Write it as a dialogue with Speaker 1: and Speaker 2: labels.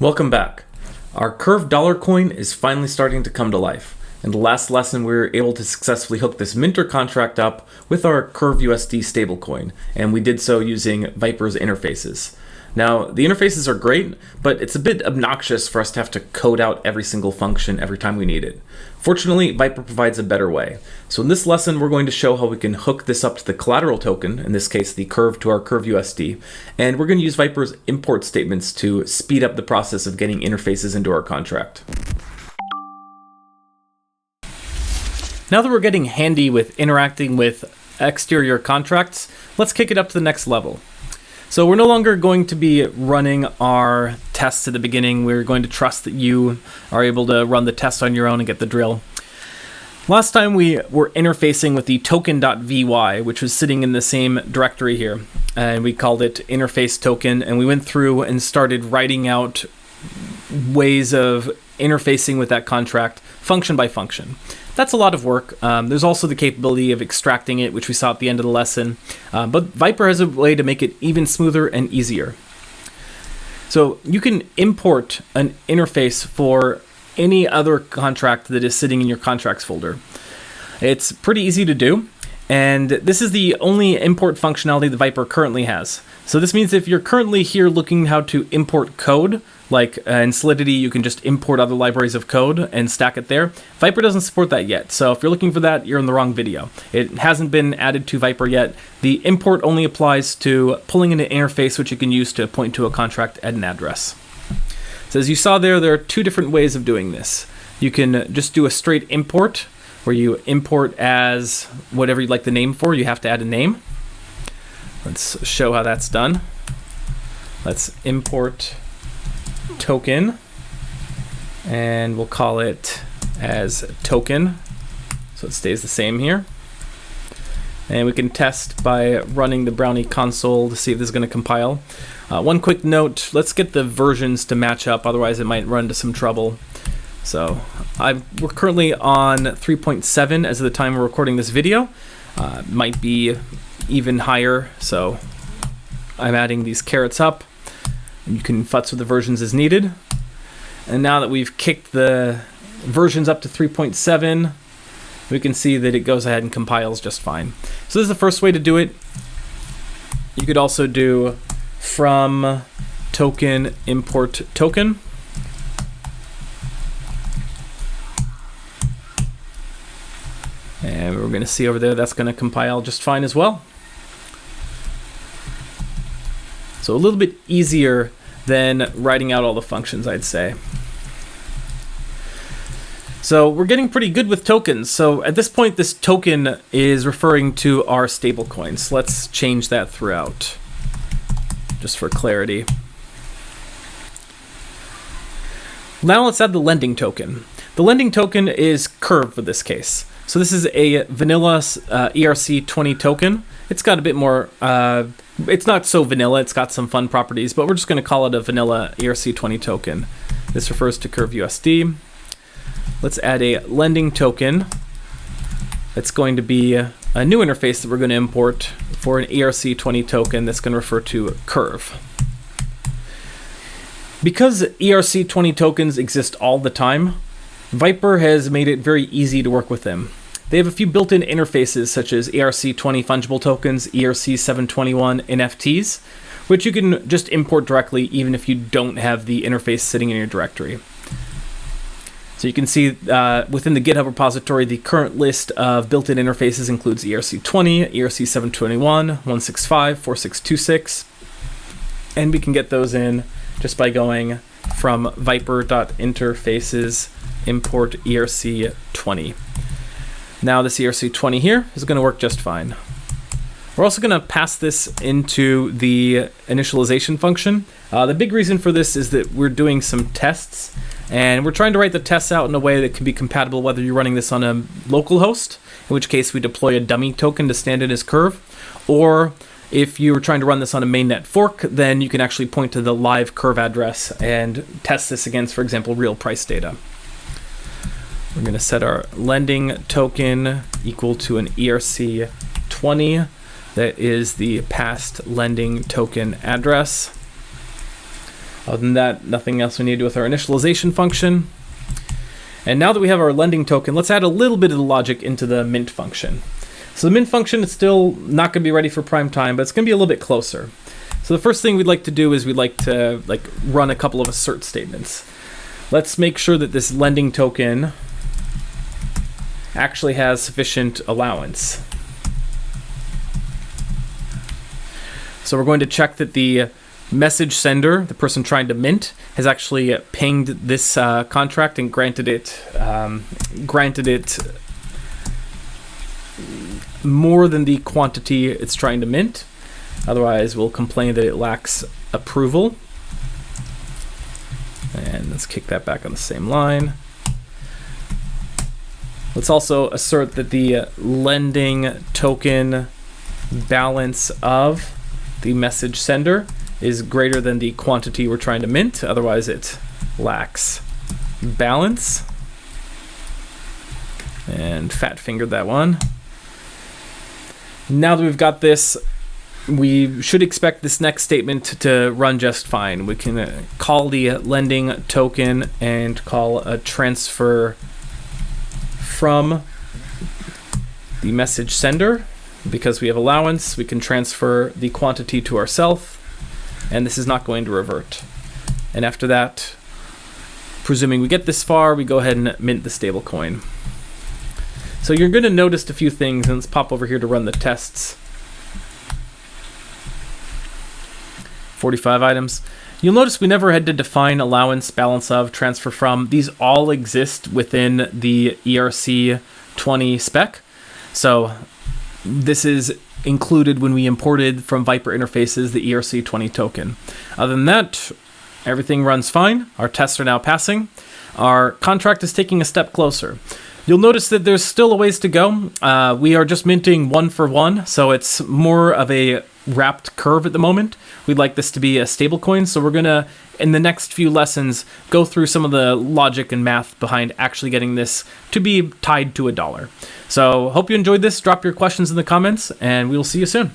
Speaker 1: Welcome back. Our curved dollar coin is finally starting to come to life. In the last lesson, we were able to successfully hook this minter contract up with our curve USD stablecoin, and we did so using Vyper's interfaces. Now, the interfaces are great, but it's a bit obnoxious for us to have to code out every single function every time we need it. Fortunately, Vyper provides a better way. So in this lesson, we're going to show how we can hook this up to the collateral token, in this case the curve to our curve USD, and we're going to use Vyper's import statements to speed up the process of getting interfaces into our contract. Now that we're getting handy with interacting with exterior contracts, let's kick it up to the next level. So we're no longer going to be running our tests at the beginning. We're going to trust that you are able to run the test on your own and get the drill. Last time we were interfacing with the token.vy, which was sitting in the same directory here, and we called it interface token, and we went through and started writing out ways of interfacing with that contract function by function. That's a lot of work. There's also the capability of extracting it, which we saw at the end of the lesson. But Vyper has a way to make it even smoother and easier. So you can import an interface for any other contract that is sitting in your contracts folder. It's pretty easy to do. And this is the only import functionality that Vyper currently has. So this means if you're currently here looking how to import code, like in Solidity, you can just import other libraries of code and stack it there. Vyper doesn't support that yet. So if you're looking for that, you're in the wrong video. It hasn't been added to Vyper yet. The import only applies to pulling in an interface, which you can use to point to a contract at an address. So as you saw there are two different ways of doing this. You can just do a straight import, where you import as whatever you'd like the name for. You have to add a name. Let's show how that's done. Let's import token, and we'll call it as token, so it stays the same here. And we can test by running the Brownie console to see if this is going to compile. One quick note, let's get the versions to match up, otherwise it might run into some trouble. So we're currently on 3.7 as of the time we're recording this video. Might be even higher, so I'm adding these carets up. You can futz with the versions as needed. And now that we've kicked the versions up to 3.7, we can see that it goes ahead and compiles just fine. So this is the first way to do it. You could also do from token import token. And we're going to see over there that's going to compile just fine as well. So a little bit easier than writing out all the functions, I'd say. So we're getting pretty good with tokens. So at this point, this token is referring to our stablecoins. Let's change that throughout, just for clarity. Now let's add the lending token. The lending token is curved for this case. So this is a vanilla ERC20 token. It's got a bit more, it's not so vanilla, it's got some fun properties, but we're just going to call it a vanilla ERC20 token. This refers to curve USD. Let's add a lending token. It's going to be a new interface that we're going to import for an ERC20 token that's going to refer to curve. Because ERC20 tokens exist all the time, Vyper has made it very easy to work with them. They have a few built-in interfaces such as ERC20 fungible tokens, ERC721 NFTs, which you can just import directly even if you don't have the interface sitting in your directory. So you can see within the GitHub repository, the current list of built-in interfaces includes ERC20, ERC721, 165, 4626, and we can get those in just by going from vyper.interfaces import ERC20. Now this ERC20 here is going to work just fine. We're also going to pass this into the initialization function. The big reason for this is that we're doing some tests, and we're trying to write the tests out in a way that can be compatible whether you're running this on a local host, in which case we deploy a dummy token to stand in as curve, or if you were trying to run this on a mainnet fork, then you can actually point to the live curve address and test this against, for example, real price data. We're going to set our lending token equal to an ERC20. That is the past lending token address. Other than that, nothing else we need to do with our initialization function. And now that we have our lending token, let's add a little bit of the logic into the mint function. So the mint function is still not going to be ready for prime time, but it's going to be a little bit closer. So the first thing we'd like to do is we'd like to run a couple of assert statements. Let's make sure that this lending token actually has sufficient allowance. So we're going to check that the message sender, the person trying to mint, has actually pinged this contract and granted it more than the quantity it's trying to mint. Otherwise, we'll complain that it lacks approval. And let's kick that back on the same line. Let's also assert that the lending token balance of the message sender is greater than the quantity we're trying to mint. Otherwise, it lacks balance. And fat fingered that one. Now that we've got this, we should expect this next statement to run just fine. We can call the lending token and call a transfer from the message sender. Because we have allowance, we can transfer the quantity to ourselves, and this is not going to revert. And after that, presuming we get this far, we go ahead and mint the stablecoin. So you're going to notice a few things, and let's pop over here to run the tests. 45 items. You'll notice we never had to define allowance, balance of, transfer from. These all exist within the ERC20 spec. So this is included when we imported from vyper.interfaces the ERC20 token. Other than that, everything runs fine. Our tests are now passing. Our contract is taking a step closer. You'll notice that there's still a ways to go. We are just minting 1 for 1, so it's more of a wrapped curve at the moment. We'd like this to be a stablecoin, so we're going to, in the next few lessons, go through some of the logic and math behind actually getting this to be tied to $1. So hope you enjoyed this. Drop your questions in the comments, and we will see you soon.